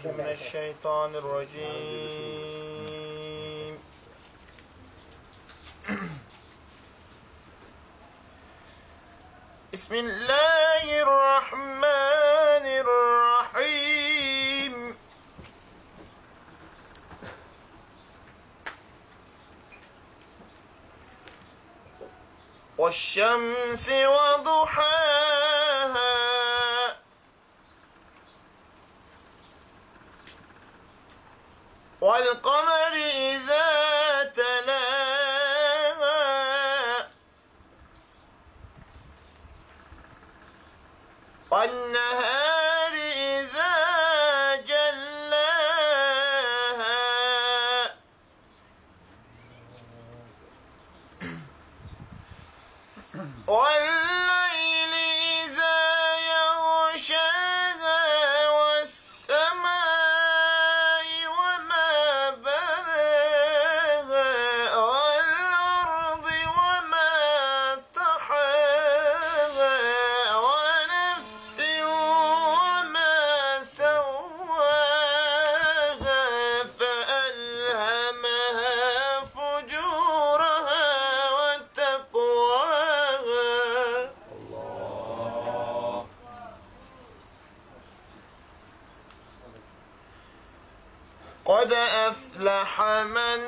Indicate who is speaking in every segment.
Speaker 1: بالله من الشيطان الرجيم. بسم الله الرحمن الرحيم. والشمس وضحاها والقمر إذا تلاها والنهار إذا جلاها والليل إذا يغشاها والسماء وما بناها والأرض وما طحاها ونفس وما سواها فألهمها فجورها وتقواها. قد أفلح من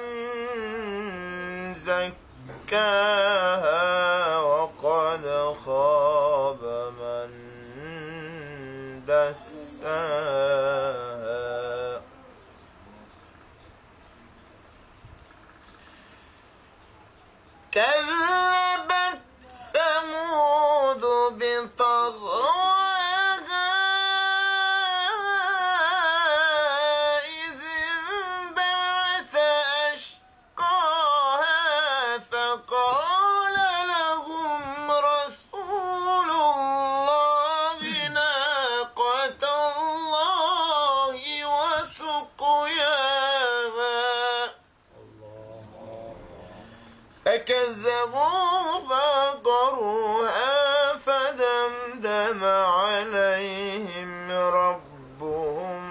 Speaker 1: زكاها وقد خاب من دساها. كذبت ثمود بطغواها إذ انبعث أشقاها فقال لهم رسول الله ناقة الله وسقياها فكذبوا فعقروها فدمدم عليهم ربهم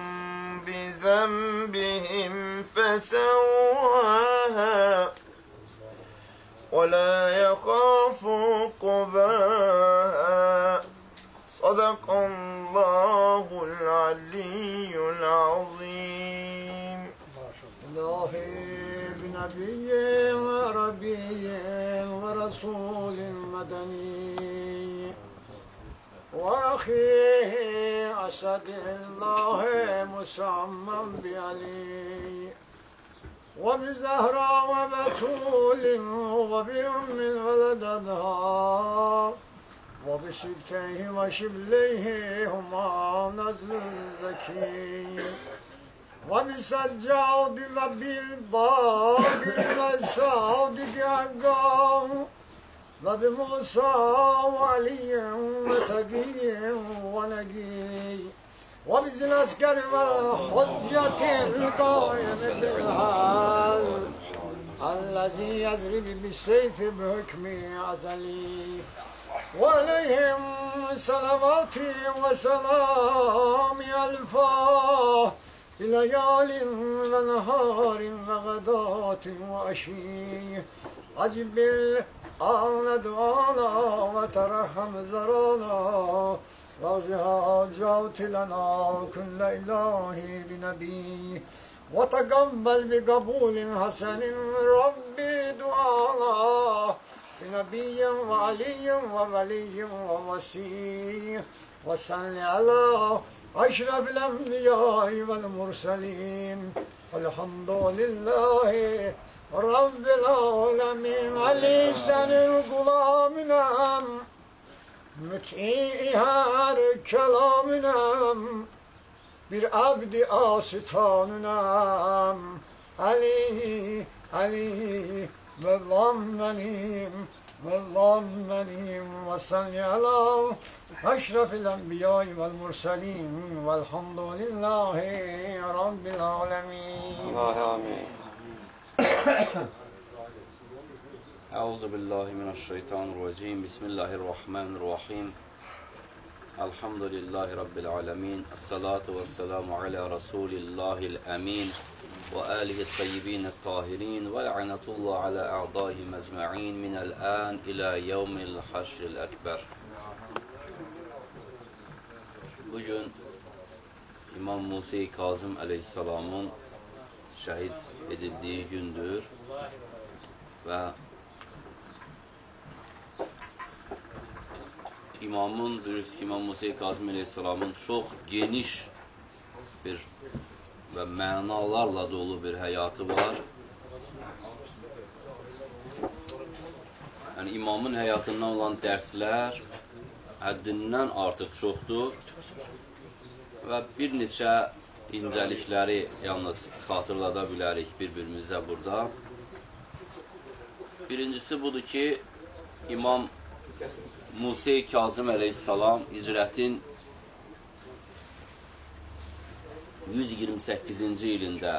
Speaker 1: بذنبهم فسواها ولا يخاف عقباها. صدق الله العلي العظيم.
Speaker 2: الله بنبي وربي ورسول مدني وأخيه أسد الله مسمى بعلي وبزهراء وبتول وبأم ولدتها وبسبتيه وشبليه هما نزل الزكي وبسجاد وبالباب والصادق عقاه وبموسى وعلي وتقي ونقي وبذي العسكر والحجة القائم بالحال الذي يضرب بالسيف بحكم أزلي وعليهم صلواتي وسلامي ألفا بليال ونهار وغداة وعشي أجب الآن دعانا وترحم ذرانا واغزها جاوت لنا كل إلهي بنبي وتقبل بقبول حسن ربي دعانا بنبي وعلي وولي ووسيء وصل على أشرف الأنبياء والمرسلين والحمد لله رب العالمين. علي سن الغلامنا müt'i her kelaminem bir abdi asitaninem Ali Ali Mevlam benim ve salli ala eşrefil enbiyai vel murselin velhamdülillahi rabbil alemin.
Speaker 3: Amin. Euzu billahi mineşşeytanirracim. Bismillahirrahmanirrahim. Elhamdülillahi Rabbil alemin. Esselatu vesselamu ala Resulillahil emin. Ve alihi tayyibin tahirin. Ve la'netullah ala a'dahi mecma'in. Minel an ila yevmil haşril ekber. Bugün İmam Musa-i Kazım aleyhisselamın şəhid edildiyi gündür və İmamın, bilirsiniz ki, İmam Musa-i Kazım aleyhisselamın çox geniş bir və mənalarla dolu bir həyatı var. Yəni, İmamın həyatından olan dərslər həddindən artıq çoxdur və bir neçə incəlikləri yalnız xatırlada bilərik bir-birimizə burada. Birincisi budur ki, İmam Musa-i Kazım aleyhisselam hicrətin 128-ci ilində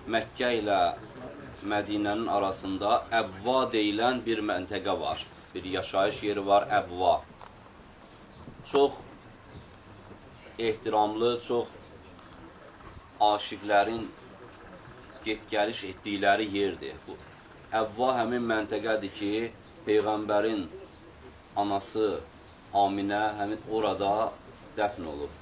Speaker 3: Məkkə ilə Mədinənin arasında Əbva deyilən bir məntəqə var. Bir yaşayış yeri var, Əbva. Çox ehtiramlı, çox aşiqlərin get-gəliş etdikləri yerdir. Bu Əvva həmin məntəqədir ki, Peyğəmbərin anası Aminə həmin orada dəfn olub.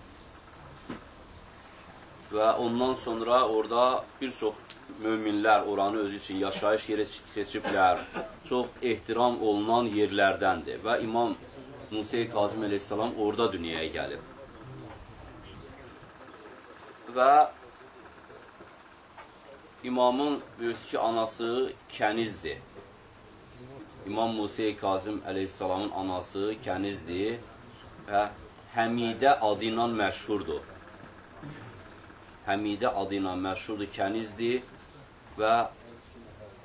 Speaker 3: Və ondan sonra orada bir çox möminlər oranı özü üçün yaşayış yeri seçiblər. Çox ehtiram olunan yerlərdəndir və İmam Musa-i Kazım aleyhisselam orada dünyaya gəlib. Və İmamın bilirsiniz ki, anası kənizdir. İmam Musa-i Kazım aleyhisselamın anası kənizdir və Həmidə adı ilə məşhurdur. Həmidə adı ilə məşhurdur, kənizdir və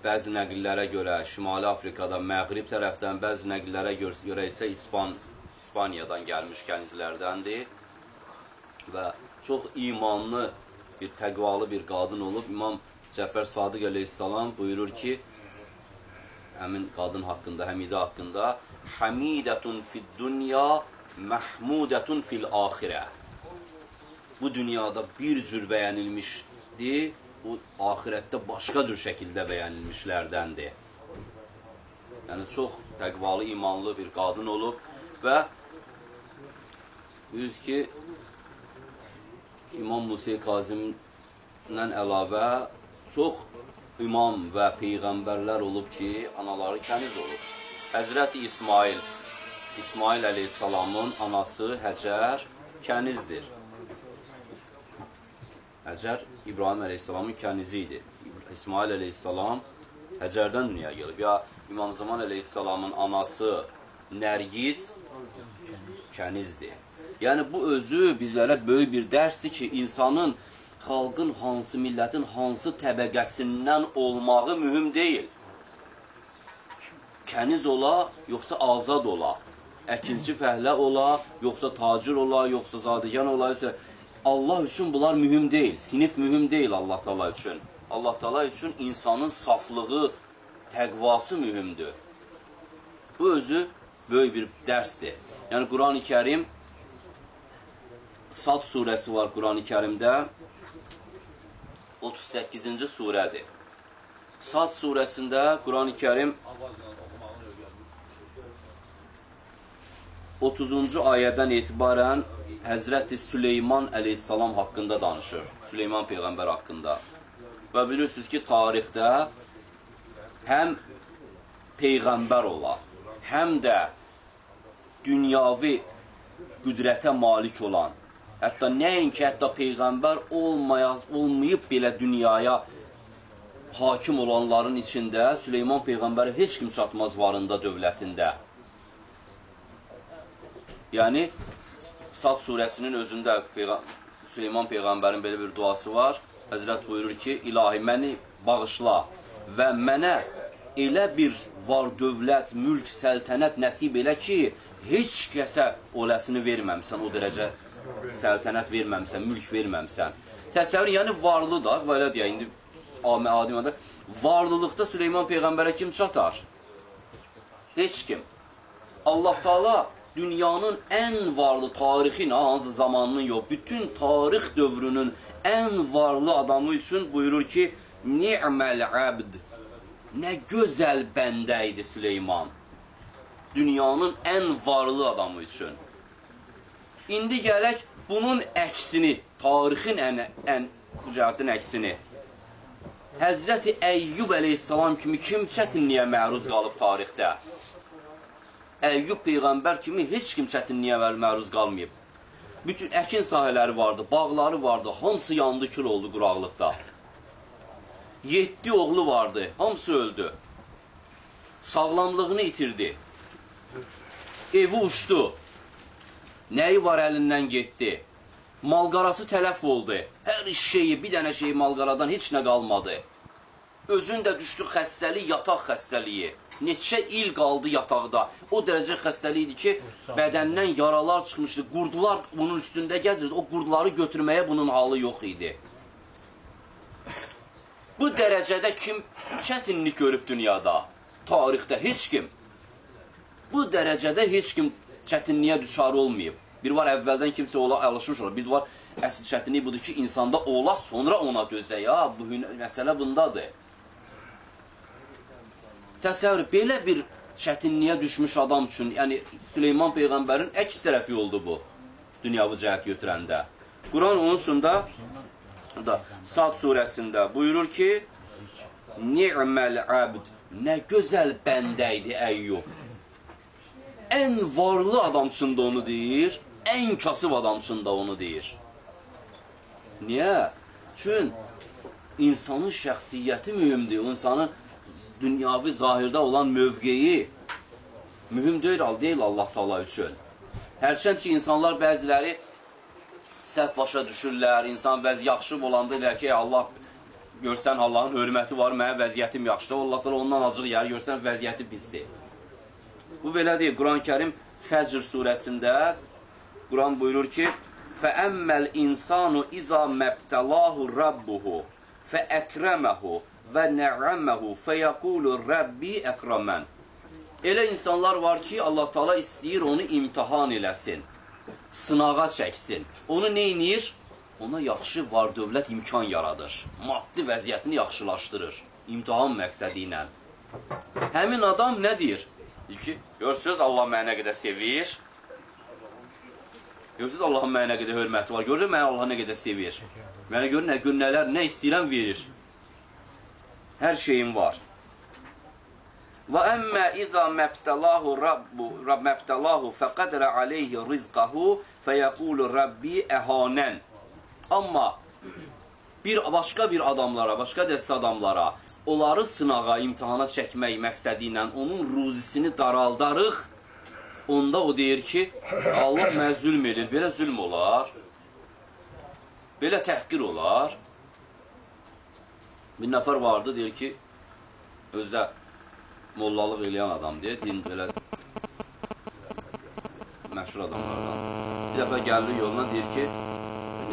Speaker 3: bəzi nəqillərə görə Şimali Afrikada, Məğrib tərəfdən, bəzi nəqillərə görə isə İspaniyadan gəlmiş kənizlərdəndir və çox imanlı, bir təqvalı bir qadın olub. İmam Cəfər Sadiq aleyhisselam buyurur ki, həmin qadın haqqında, Həmidə haqqında, Həmidətun fid-dünya, məhmudətun fil-axirə. Bu dünyada bir cür bəyənilmişdir, bu axirətdə başqa cür şəkildə bəyənilmişlərdəndir. Yəni, çox təqvalı, imanlı bir qadın olub və bilirsiniz ki, İmam Musa-i Kazım'dan əlavə çox imam və peyğəmbərlər olub ki, anaları kəniz olub. Həzrəti İsmail aleyhisselamın anası Həcər kənizdir. Həcər İbrahim aleyhisselamın kənizi idi. İsmail aleyhisselam Həcərdən dünyaya gəlib. Ya İmam Zaman aleyhisselamın anası Nərgiz kənizdir. Yəni, bu özü bizlərə böyük bir dərsdir ki, insanın, xalqın hansı, millətin hansı təbəqəsindən olmağı mühüm deyil. Kəniz ola, yoxsa azad ola, əkinçi fəhlə ola, yoxsa tacir ola, yoxsa zadəgan ola, Allah üçün bunlar mühüm deyil, sinif mühüm deyil Allah Teala üçün. Allah Teala üçün insanın saflığı, təqvası mühümdür. Bu özü böyük bir dərsdir. Yəni, Quran-ı Kərim, Sad surəsi var Quran-ı Kərimdə, 38-ci surədir. Sad surəsində Quran-ı Kərim 30-cu ayədən etibarən Həzrəti Süleyman əleyhissalam haqqında danışır. Süleyman Peyğəmbər haqqında. Və bilirsiniz ki, tarixdə həm Peyğəmbər ola, həm də dünyavi qüdrətə malik olan, hətta nəinki, hətta Peyğəmbər olmayıb belə dünyaya hakim olanların içində Süleyman Peyğəmbərə heç kim çatmaz varında, dövlətində. Yəni, Sad surəsinin özündə Süleyman Peyğəmbərin belə bir duası var. Həzrət buyurur ki, ilahi, məni bağışla və mənə elə bir var dövlət, mülk, səltənət nəsib elə ki, heç kəsə oləsini verməmsən, o dərəcə səltənət verməmsən, mülk verməmsən. Təsəvvür, yəni varlı da, belə deyə, indi adimada, varlılıqda Süleyman Peyğəmbərə kim çatar? Heç kim. Allah Teala dünyanın ən varlı tarixin, hansı zamanının yox, bütün tarix dövrünün ən varlı adamı üçün buyurur ki, ni'məl abd. Nə gözəl bəndə idi Süleyman. Dünyanın ən varlı adamı üçün. İndi gələk bunun əksini, tarixin ən cəhətin əksini. Həzrəti Əyyub əleyhissalam kimi kim çətinliyə məruz qalıb tarixdə? Əyyub Peyğəmbər kimi heç kim çətinliyə məruz qalmayıb. Bütün əkin sahələri vardı, bağları vardı, hamısı yandı, kül oldu quraqlıqda. 7 oğlu vardı, hamısı öldü. Sağlamlığını itirdi. Evi uçdu. Nəyi var əlindən getdi. Malqarası tələf oldu. Hər şeyi, bir dənə şeyi malqaradan heç nə qalmadı. Özün də düşdü xəstəlik, yataq xəstəliyi. Neçə il qaldı yataqda. O dərəcə xəstəlik idi ki, bədəndən yaralar çıxmışdı. Qurdular bunun üstündə gəzirdi. O qurduları götürməyə bunun halı yox idi. Bu dərəcədə kim çətinlik görüb dünyada? Tarixdə heç kim. Bu dərəcədə heç kim çətinliyə düşar olmayıb. Bir var əvvəldən kimsə ola alışmış olur. Bir var əsl çətinlik budur ki, insanda ola, sonra ona dözə. Ya, bu məsələ bundadır. Təsəvvür, belə bir çətinliyə düşmüş adam üçün, yəni Süleyman Peyğəmbərin əks tərəfi oldu bu, dünyavi cəhət götürəndə. Quran onun üçün də Sad surəsində buyurur ki, ni'məl abd, nə gözəl bəndə idi Əyyub. Ən varlı adam üçün də onu deyir, ən kasıb adam üçün də onu deyir. Niyə? Çünki insanın şəxsiyyəti mühümdür, insanın dünyavi zahirdə olan mövqeyi mühüm deyil Allah Taala üçün. Hərçənd ki, insanlar bəziləri səhv başa düşürlər, insan bəzi yaxşı olanda deyir ki, Allah, görsən Allahın hörməti var, mənə vəziyyətim yaxşıdır, Allah Taala ondan acıq yer, görsən vəziyyəti pisdir. Bu belə deyil. Quran-ı Kərim Fəcr surəsində Quran buyurur ki, فَأَمَّا الْاِنْسَانُ اِذَا مَبْتَلَاهُ رَبُّهُ فَأَكْرَمَهُ وَنَعَمَهُ فَيَقُولُ رَبِّي اَكْرَمَنْ. Elə insanlar var ki, Allah Taala istəyir onu imtihan eləsin, sınağa çəksin. Onu neynir? Ona yaxşı var dövlət imkan yaradır. Maddi vəziyyətini yaxşılaşdırır. İmtihan məqsədi ilə. Həmin adam nə deyir? Deyir ki, görürsünüz Allah mənə nə qədər sevir. Görürsünüz Allahın mənə nə qədər hörməti var. Görürsünüz mənə Allah nə qədər sevir. Mənə görə nələr, nə istəyirəm verir. Hər şeyim var. Və əmmə izə məbtəlahu məbtəlahu fəqədrə aleyhi rizqahu fəyəqulu Rabbi əhanən. Amma başqa bir adamlara, başqa dəstə adamlara onları sınağa, imtihana çəkmək məqsədi ilə onun ruzisini daraldarıq. Onda o deyir ki, Allah mənə zülm edir. Belə zülm olar. Belə təhqir olar. Bir nəfər vardı, deyir ki, özdə mollalıq eləyən adam deyir, din belə məşhur adamlardan. Bir dəfə gəldi yoluna, deyir ki,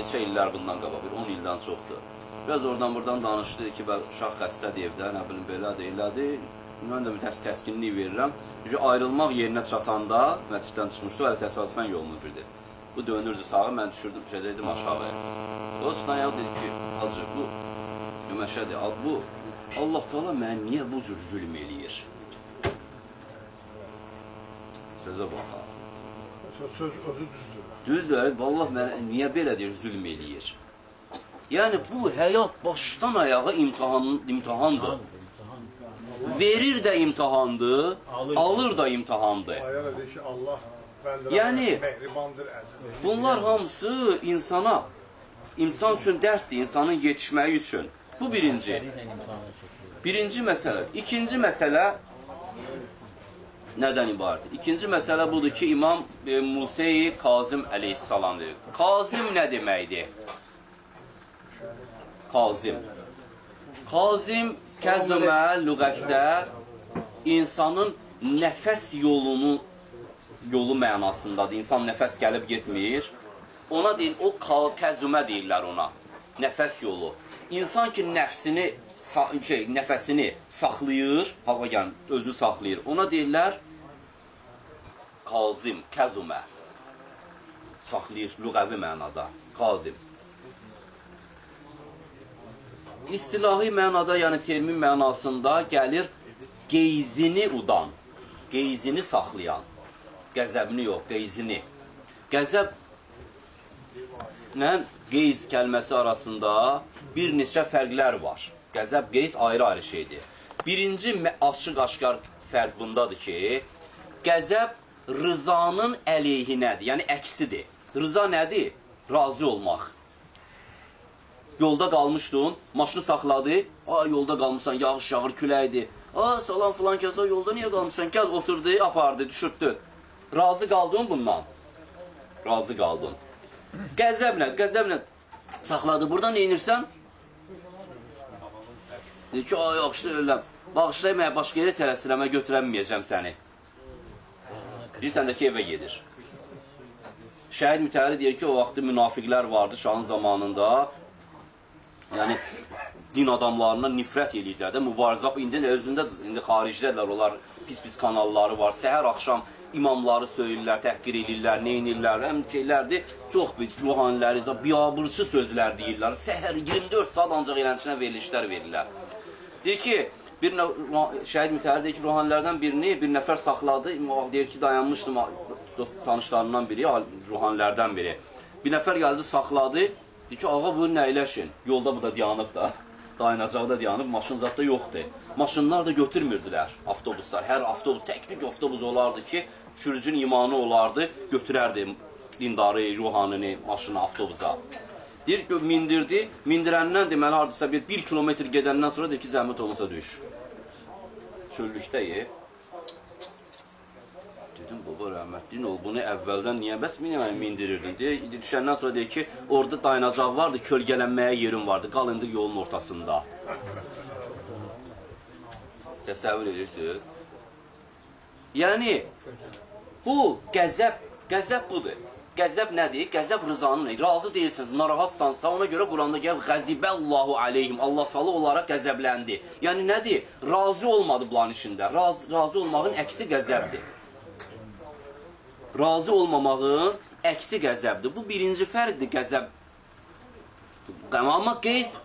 Speaker 3: neçə illər bundan qabaq, 10 ildən çoxdur. Biraz oradan-buradan danışdı ki, uşaq xəstədir evdə, nə bilim, belədir, elədir. Mən də bir təskinlik verirəm. Ayrılmaq yerinə çatanda, məsciddən çıxmışdı, hələ təsadüfən yolunu bildi. Bu dönürdü sağa, mən düşəcəkdim aşağı. O çıxdan ya dedi ki, hacı, bu Öməşədir, bu Allah Taala mənə niyə bu cür zülm eləyir? Sözə baxa.
Speaker 2: Söz özü düzdür.
Speaker 3: Düzdür, Allah mənə niyə belə deyir, zülm eləyir? Yəni, bu həyat başdan ayağa imtihandır. Verir də imtihandır, alır da imtihandır.
Speaker 2: Ayara deyir ki, Allah
Speaker 3: yəni,
Speaker 2: mehribandır, əzizdir.
Speaker 3: Bunlar hamısı insan üçün dərsdir, insanın yetişməyi üçün. Bu birinci. Birinci məsələ. İkinci məsələ nədən ibarətdir? İkinci məsələ budur ki, İmam Musa-i Kazım əleyhissalam deyir. Kazım nə deməkdir? Kazım. Kazım, kəzmə, lüğətdə insanın nəfəs yolu mənasındadır. İnsan nəfəs gəlib getmir. Ona deyil, o kəzmə deyirlər ona. Nəfəs yolu. İnsan ki, nəfəsini saxlayır, hava gəlmir, özünü saxlayır. Ona deyirlər Kazim, kəzumə. Saxlayır, lüğəvi mənada. Kazim. İstilahi mənada, yəni termin mənasında gəlir qeyzini udan, qeyzini saxlayan. Qəzəbini yox, qeyzini. Qəzəblə qeyz kəlməsi arasında bir neçə fərqlər var. Qəzəb, qeyz ayrı-ayrı şeydir. Birinci açıq-aşkar fərq bundadır ki, qəzəb rızanın əleyhinədir, yəni əksidir. Rıza nədir? Razı olmaq. Yolda qalmışdın, maşını saxladı, yolda qalmışsan, yağış yağır, küləkdir. Salam filan kəsə, yolda niyə qalmışsan? Gəl, oturdu, apardı, düşürtdü. Razı qaldın bundan. Razı qaldın. Qəzəblə saxladı. Burada neynirsən? Deyir ki, yaxşı öləm. Bağışlayın, başqa yerə tələsirəmə götürəməyəcəm səni. Deyirsən də ki, evə gedir. Şəhid mütəhəri deyir ki, o vaxtı münafiqlər vardı şahın zamanında. Yəni, din adamlarından nifrət eləyirlər də, mübarizə, indi özündə xaricdədirlər, onlar pis-pis kanalları var, səhər-axşam imamları söyürlər, təhqir eləyirlər, neynirlər, həm şeylərdir, çox ruhaniləri, biabırçı sözlər deyirlər, səhər 24 saat ancaq elənçinə verilişlər verirlər. Deyir ki, şəhid mütəhəri deyir ki, ruhanilərdən birini bir nəfər saxladı, deyir ki, dayanmışdım, tanışlarından biri, ruhanilərdən biri. Bir nəfər gəldi, saxladı, deyir ki, ağa, bunu nəyləşin? Yolda bu da dayanıb da, dayanacaqda dayanıb, maşın zadda yoxdur. Maşınlar da götürmürdülər, avtobuslar. Hər avtobus, təklik avtobus olardı ki, sürücünün imanı olardı, götürərdi dindarı, ruhanini, maşını, avtobusa. Deyir ki, mindirdi, mindirəndən deməli, hardasa bir kilometr gedəndən sonra deyir ki, zəhmət olmasa düş. Çöllükdəyik. Dedim, baba, rəhmətliyin ol, bunu əvvəldən niyə bəs mindirirdin? Düşəndən sonra deyir ki, orada dayanacaq vardı, kölgələnməyə yerim vardı, qal indi yolun ortasında. Təsəvvür edirsiniz? Yəni, bu qəzəb budur. Qəzəb nədir? Qəzəb rızanın nədir? Razı deyilsiniz, narahatsansa, ona görə Quranda gəlir, Qəzibəllahu aleyhim, Allah talı olaraq qəzəbləndi. Yəni nədir? Razı olmadı bunların işində. Razı olmağın əksi qəzəbdir. Razı olmamağın əksi qəzəbdir. Bu birinci fərqdir qəzəb. Amma qeyz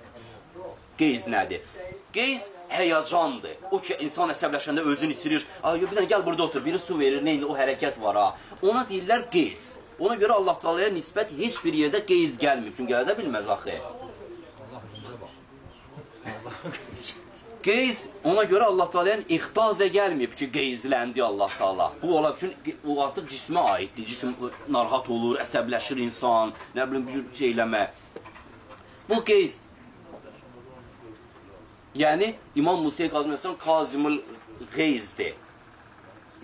Speaker 3: nədir? Qeyz həyacandır. O ki, insan əsəbləşəndə özünü itirir. Bir dənə gəl burada otur, biri su verir, neyini, o hərəkət var ha. Ona deyirlər qeyz. Ona görə Allah Taala'ya nisbət heç bir yerdə qeyz gəlmir. Çünki gələ də bilməz axı. Qeyz, ona görə Allah Taala'ya ixtazə gəlməyib ki, qeyzləndi Allah Taala. Bu ola üçün, o artıq cismə aiddir. Cism narahat olur, əsəbləşir insan, nə bilim, bir şey eləmə. Bu qeyz. Yəni, İmam Musa Kazım Əsələm Kazimul qeyzdir.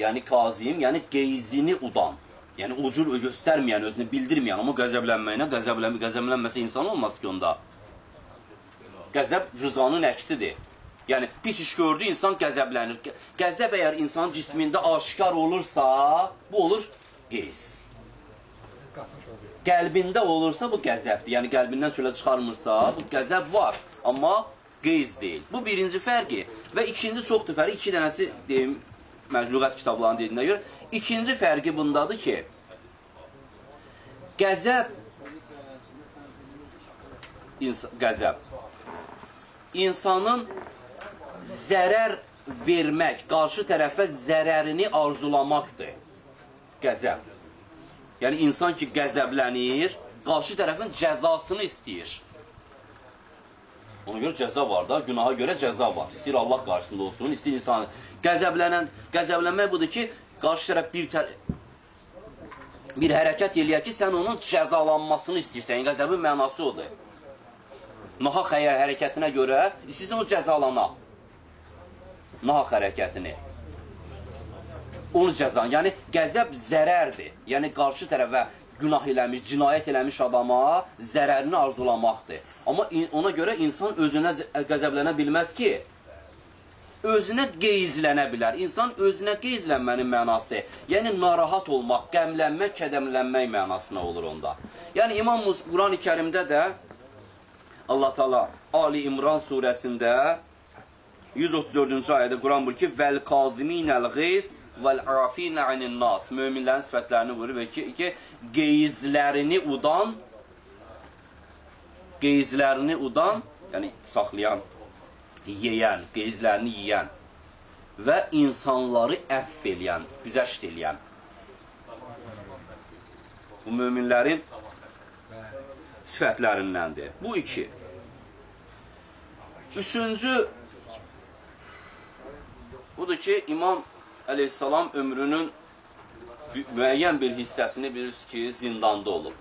Speaker 3: Yəni, Kazim, yəni qeyzini udan. Yəni, ucur göstərməyən, özünü bildirməyən, amma qəzəblənməyinə, qəzəblənməsə insan olmaz ki, onda. Qəzəb rızanın əksidir. Yəni, pis iş gördü, insan qəzəblənir. Qəzəb əgər insanın cismində aşikar olursa, bu olur qeyz. Qəlbində olursa, bu qəzəbdir. Yəni, qəlbindən çölə çıxarmırsa, bu qəzəb var, amma qeyz deyil. Bu birinci fərqi və ikinci çoxdur fərqi. İki dənəsi deyim, lüğət kitablarının dediyinə görə. İkinci fərqi bundadır ki, qəzəb insanın zərər vermək, qarşı tərəfə zərərini arzulamaqdır. Qəzəb. Yəni, insan ki, qəzəblənir, qarşı tərəfin cəzasını istəyir. Ona görə cəza var da, günaha görə cəza var. İstəyir Allah qarşısında olsun, istəyir insan. Qəzəblənmək budur ki, qarşı tərəf bir hərəkət eləyər ki, sən onun cəzalanmasını istəyirsən. Qəzəbin mənası odur. Nahaq hərəkətinə görə istəyirsən o cəzalana. Nahaq hərəkətini. Onu cəzan. Yəni, qəzəb zərərdir. Yəni, qarşı tərəfə günah eləmiş, cinayət eləmiş adama zərərini arzulamaqdır. Amma ona görə insan özünə qəzəblənə bilməz ki, özünə qeyzlənə bilər. İnsan özünə qeyzlənmənin mənası, yəni narahat olmaq, qəmlənmək, kədəmlənmək mənasına olur onda. Yəni, İmam Quran-ı Kərimdə də Allah Taala Ali İmran surəsində 134-cü ayədə Quran buyurur ki, vəl-qaziminəl-qeyz vəl-afina anin-nas. Möminlərin sifətlərini vurur və ki, qeyizlərini udan, yəni saxlayan, yeyən, qeyizlərini yeyən və insanları əff eləyən, güzəşt eləyən. Bu möminlərin sifətlərindəndir. Bu iki. Üçüncü, budur ki, İmam əleyhissalam ömrünün müəyyən bir hissəsini bilirsiniz ki, zindanda olub.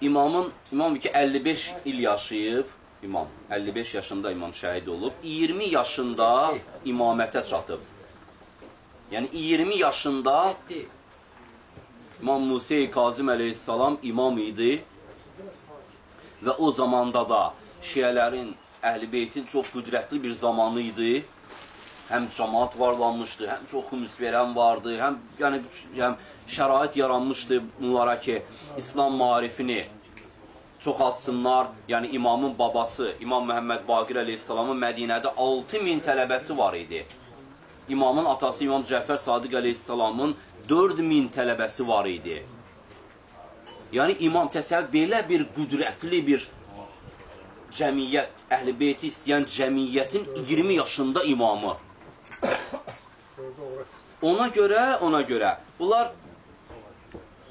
Speaker 3: İmam ki, 55 il yaşayıb, 55 yaşında imam şəhid olub, 20 yaşında imamətə çatıb. Yəni, 20 yaşında İmam Musa Kazım əleyhissalam imam idi və o zamanda da şiələrin, Əhl-i Beytin çox qüdrətli bir zamanı idi. Həm cəmaat varlanmışdı, həm çox xümus verən vardı, həm şərait yaranmışdı bunlara ki, İslam marifini çoxaltsınlar. Yəni, imamın babası, İmam Məhəmməd Baqir əleyhissalamın Mədinədə 6000 tələbəsi var idi. İmamın atası İmam Cəfər Sadiq əleyhissalamın 4000 tələbəsi var idi. Yəni, imam təsəvvür belə bir qüdrətli bir cəmiyyət, Əhl-i Beyti istəyən cəmiyyətin 20 yaşında imamı. Ona görə, bunlar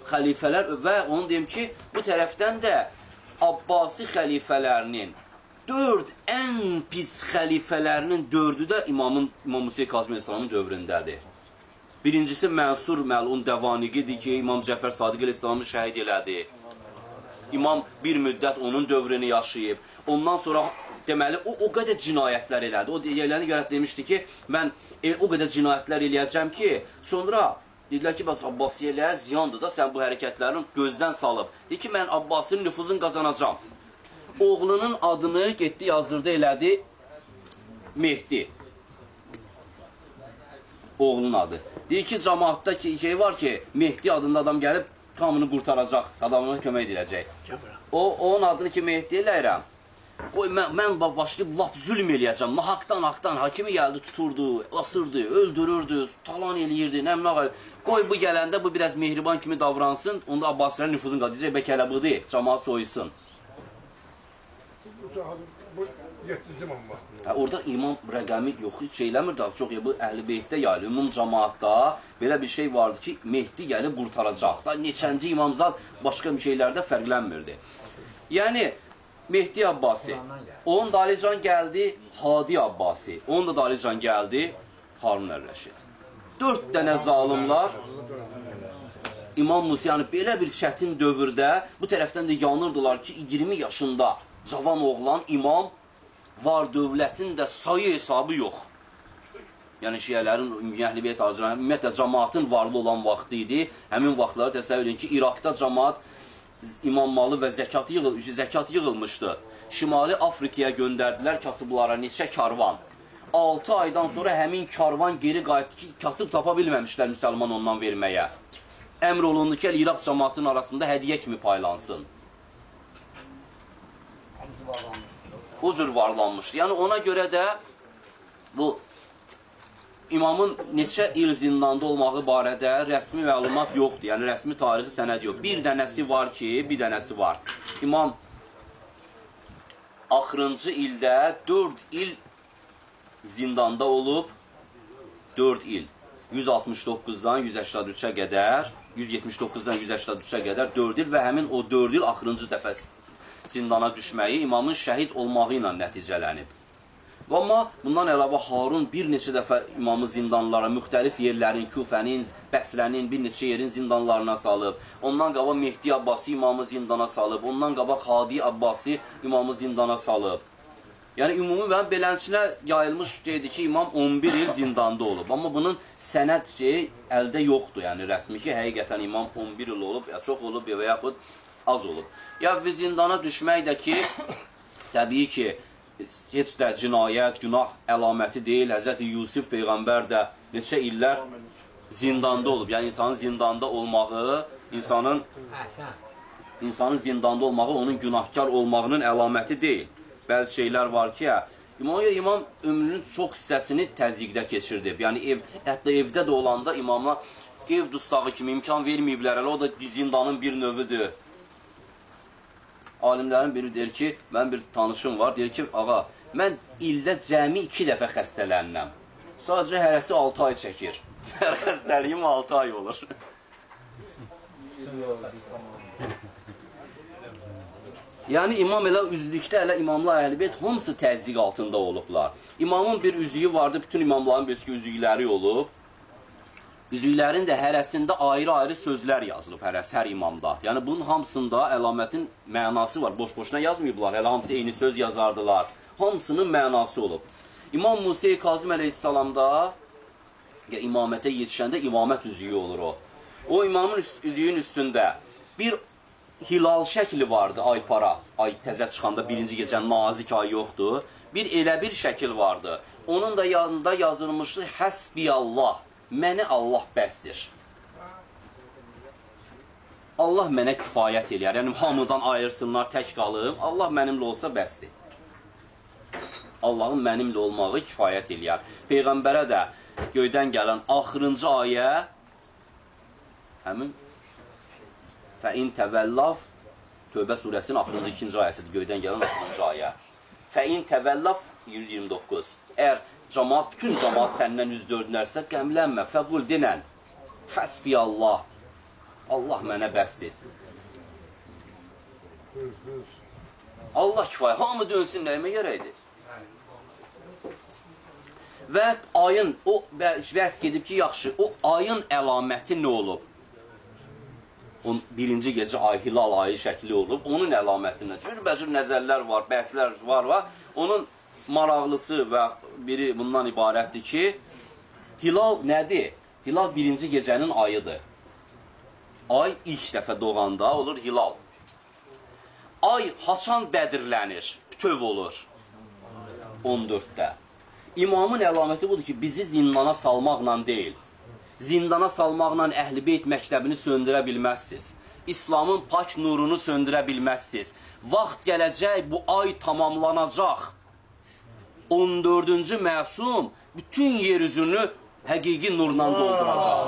Speaker 3: xəlifələr və onu deyim ki, bu tərəfdən də Abbasi xəlifələrinin 4 ən pis xəlifələrinin 4'ü də İmam Musa Kazım əleyhissalamın dövründədir. Birincisi Mənsur Məlun Dəvaniqidir ki, İmam Cəfər Sadiq əleyhissalamı şəhid elədi. İmam bir müddət onun dövrünü yaşayıb. Ondan sonra deməli, o qədər cinayətlər elədi. O deyiləni görə demişdi ki, mən o qədər cinayətlər eləyəcəm ki, sonra dedilər ki, bəs Abbasiyələrə ziyandır da, sən bu hərəkətlərini gözdən salıb. Deyir ki, mən Abbasinin nüfuzunu qazanacam. Oğlunun adını getdi, yazdırdı, elədi Mehdi. Oğlunun adı. Deyir ki, cəmaatda şey var ki, Mehdi adında adam gəlib, hamını qurtaracaq, adamına kömək ediləcək. Onun adını ki, Mehdi eləyirəm. Qoy, mən başlayıb lap zülm eləyəcəm. Haqdan, hakimi gəldi, tuturdu, asırdı, öldürürdü, talan eləyirdi, nəmnə qalır. Qoy, bu gələndə, bu biraz mehriban kimi davransın, onda Abbasilərin nüfuzunu qadıyacaq, bəlkə elə budur, cəmaat soyusun.
Speaker 2: Bu 7-ci imam var.
Speaker 3: Orada imam rəqəmi yox, heç şeyləmir daha çox. Bu Əhl-i Beytdə yayılır, ümum cəmaatda belə bir şey vardı ki, Mehdi gəlib qurtaracaq. Da neçənci imamzad başqa bir şeylərdə fərqlənmirdi. Yəni, Mehdi Abbasi, onun dalican gəldi Hadi Abbasi, onun da dalican gəldi Harun Əl-Rəşid. 4 dənə zalimlar İmam Musa, yəni belə bir çətin dövrdə bu tərəfdən də yanırdılar ki, 20 yaşında cavan oğlan imam var, dövlətin də sayı hesabı yox. Yəni şiələrin, Əhl-i Beyt Hazirənin, ümumiyyətlə cəmaatın varlı olan vaxtı idi. Həmin vaxtları təsəvvür edin ki, İraqda cəmaat imammalı və zəkat yığılmışdı. Şimali Afrikaya göndərdilər kasıblara neçə karvan. 6 aydan sonra həmin karvan geri qayıtdı ki, kasıb tapa bilməmişlər müsəlman ondan verməyə. Əmr olundu ki, İraq cəmaatının arasında hədiyyə kimi paylansın. O cür varlanmışdı. Yəni ona görə də bu imamın neçə il zindanda olmağı barədə rəsmi məlumat yoxdur. Yəni rəsmi tarixi sənəd yox. Bir dənəsi var. İmam axırıncı ildə 4 il zindanda olub, 4 il. 169-dan 183-ə qədər, 179-dan 183-ə qədər 4 il və həmin o 4 il axırıncı dəfə zindana düşməyi imamın şəhid olmağı ilə nəticələnib. Amma bundan əlavə Harun bir neçə dəfə imamı zindanlara, müxtəlif yerlərin, Küfənin, Bəsrənin bir neçə yerin zindanlarına salıb. Ondan qabaq Mehdi Abbasi imamı zindana salıb. Ondan qabaq Hadi Abbasi imamı zindana salıb. Yəni, ümumi mən belənçinə yayılmış şeydir ki, imam 11 il zindanda olub. Amma bunun sənəd şeyi əldə yoxdur. Yəni, rəsmi ki, həqiqətən imam 11 il olub, ya çox olub, ya və yaxud az olub. Ya zindana düşmək də ki, təbii ki, heç də cinayət, günah əlaməti deyil. Həzrəti Yusuf Peyğəmbər də neçə illər zindanda olub. Yəni, insanın zindanda olmağı, insanın zindanda olmağı onun günahkar olmağının əlaməti deyil. Bəzi şeylər var ki, İmam ömrünün çox hissəsini təzyiqdə keçirdi. Yəni, hətta evdə də olanda imama ev dustağı kimi imkan verməyiblər. O da zindanın bir növüdür. Alimlərin biri deyir ki, mən bir tanışım var, deyir ki, ağa, mən ildə cəmi 2 dəfə xəstələnirəm. Sadəcə hərəsi 6 ay çəkir. Hər xəstəliyim 6 ay olur. Yəni, imam elə üzlükdə, elə imamlar əhl-i-beyt hamısı təzyiq altında olublar. İmamın bir üzüyü vardı, bütün imamların bir üzükləri olub. Üzüklərin də hərəsində ayrı-ayrı sözlər yazılıb, hər imamda. Yəni, bunun hamısında əlamətin mənası var. Boş-boşuna yazmayıblar, elə hamısı eyni söz yazardılar. Hamısının mənası olub. İmam Musa Kazım əleyhissalamda imamətə yetişəndə imamət üzüyü olur o. O imamın üzüyün üstündə bir hilal şəkli vardı, ay para. Ay təzə çıxanda birinci gecə nazik ay yoxdur. Bir elə bir şəkil vardı. Onun da yanında yazılmışdı Həsbiyallah. Məni Allah bəsdir. Allah mənə kifayət eləyər. Yəni, hamıdan ayırsınlar, tək qalım. Allah mənimlə olsa bəsdir. Allahın mənimlə olmağı kifayət eləyər. Peyğəmbərə də göydən gələn axırıncı ayə həmin Fəin təvəllav Tövbə surəsinin axırıncı 2-ci ayəsidir. Göydən gələn axırıncı ayə. Fəin təvəllav 129. Əgər cəmaat, bütün cəmaat səndən üz dördünərsə, qəmlənmə, fəqul denən. Həsbiyallah. Allah mənə bəsdir. Allah kifayət. Hamı dönsün nəyimə görəkdir. Və ayın, o vəs gedib ki, yaxşı, o ayın əlaməti nə olub? Birinci gecə ay, hilal ayı şəkli olub, onun əlamətinə cürbəcür nəzərlər var, bəhslər var. Onun maraqlısı və biri bundan ibarətdir ki, hilal nədir? Hilal birinci gecənin ayıdır. Ay ilk dəfə doğanda olur hilal. Ay haçan bədirlənir, bütöv olur 14-də. İmamın əlaməti budur ki, bizi zindana salmaqla deyil, zindana salmaqla Əhl-i-Beyt məktəbini söndürə bilməzsiniz. İslamın pak nurunu söndürə bilməzsiniz. Vaxt gələcək, bu ay tamamlanacaq. 14-cü məsum bütün yer üzünü həqiqi nurla dolduracaq.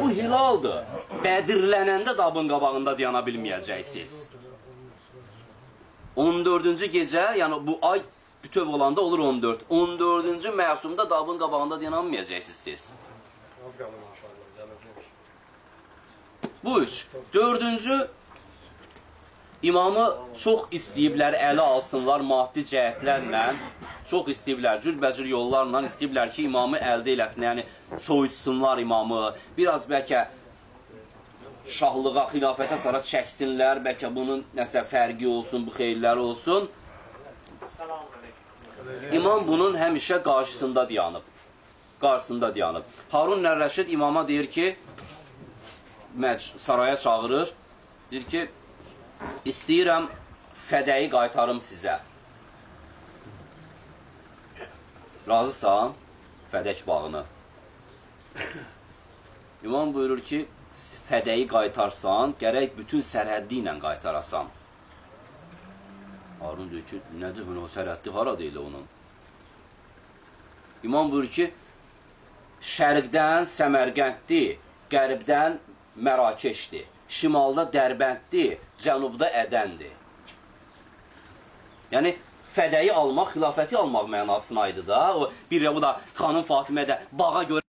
Speaker 3: Bu hilaldır. Bədirlənəndə dabın qabağında dayana bilməyəcəksiniz. 14-cü gecə, yəni bu ay bütöv olanda olur 14. 14-cü məsumda dabın qabağında dayanmayacaqsınız siz. Bu üç. 4-cü, imamı çox istəyiblər, ələ alsınlar maddi cəhətlərlə. Çox istəyiblər, cürbəcür yollarla istəyiblər ki, imamı əldə eləsin. Yəni, soyutsunlar imamı. Biraz bəlkə şahlığa, xilafətə sarı çəksinlər. Bəlkə bunun nəsə fərqi olsun, bu xeyirləri olsun. İmam bunun həmişə qarşısında dayanıb. Harun Nər-Rəşid imama deyir ki, saraya çağırır, deyir ki, istəyirəm fədəyi qaytarım sizə. Razısan, fədək bağını. İmam buyurur ki, fədəyi qaytarsan, gərək bütün sərhəddi ilə qaytarasan. Harun deyir ki, nədir o sərhəddi, harada elə onun? İmam buyurur ki, şərqdən Səmərqənddir, qərbdən Mərakeşdir, şimalda Dərbənddir, cənubda Ədəndir. Yəni, fədəyi almaq, xilafəti almaq mənasına idi da. Bu da xanım Fatimə də bağa görə